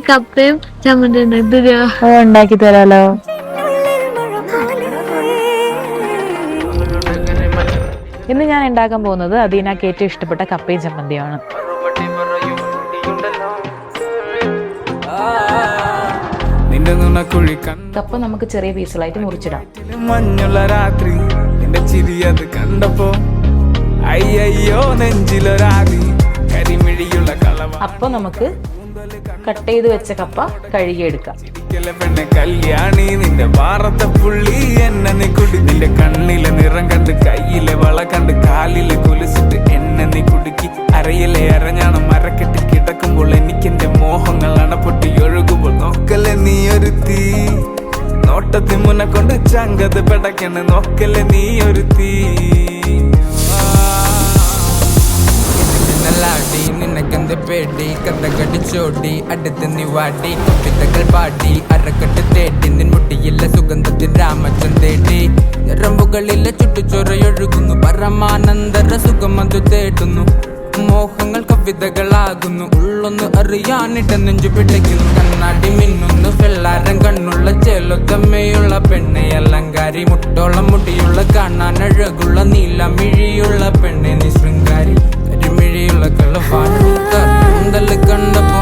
കപ്പയും ചമ്മന്തി ഉണ്ടാക്കി തരാലോ. ഇന്ന് ഞാൻ ഉണ്ടാക്കാൻ പോകുന്നത് അദീനക്ക് ഏറ്റവും ഇഷ്ടപ്പെട്ട കപ്പയും ചമ്മന്തിയാണ്. കപ്പ നമുക്ക് ചെറിയ പീസുകളായിട്ട് മുറിച്ചിടാം. മഞ്ഞുള്ള രാത്രി നിന്റെ ചിരി അത് കണ്ടപ്പോ അയ്യോ നെഞ്ചിലൊരാതി കരിമിഴിയുള്ള കളവ. അപ്പൊ നമുക്ക് കട്ട് ചെയ്ത് വെച്ച കപ്പ കഴുകിയെടുക്കാം. പെണ്ണെ കല്യാണി നിന്റെ വാറത്തെ പുള്ളി എന്നെ നീ കുടി. നിന്റെ കണ്ണിലെ നിറം കണ്ട് കയ്യിലെ വള കണ്ട് കാലിലെ കുലിച്ചിട്ട് എന്നെ നീ കുടുക്കി. അരയിലെ അരഞ്ഞാണം മരക്കെട്ടി കിടക്കുമ്പോൾ എനിക്കെന്റെ മോഹങ്ങൾ അണപ്പൊട്ടി ഒഴുകുമ്പോൾ നോക്കല്ലേ നീ ഒരു തീ. നോട്ടത്തി മുന്നെ കൊണ്ട് ചങ്കത് പെടക്കണ് നോക്കല്ലേ നീ ഒരു തീ. നിനക്കെന്ത് പേടി കഥകടിച്ചോടി അടുത്ത് നീ വാടി കവിതകൾ പാടി അരക്കെട്ട് തേടി നിൻ മുട്ടിയിലെ സുഗന്ധത്തിൽ രാമച്ചൻ തേടി. ഞരമ്പുകളിലെ ചുട്ടുചൊറയൊഴുകുന്നു പരമാനന്ദര സുഖം അത് തേടുന്നു. മോഹങ്ങൾ കവിതകളാകുന്നു ഉള്ളൊന്ന് അറിയാനിട്ട നെഞ്ചു പിടിക്കുന്നു. കണ്ണാടി മിന്നുന്നു വെള്ളാരം കണ്ണുള്ള ചേലൊത്തമ്മയുള്ള പെണ്ണെ അലങ്കാരി. മുട്ടോളം മുടിയുള്ള കാണാൻ അഴകുള്ള നീലമിഴിയുള്ള പെണ്ണെ നീ ശൃംഗാരി. കരിമിഴിയുള്ള കളവാണ് കണ്ടല് കണ്ടപ്പോ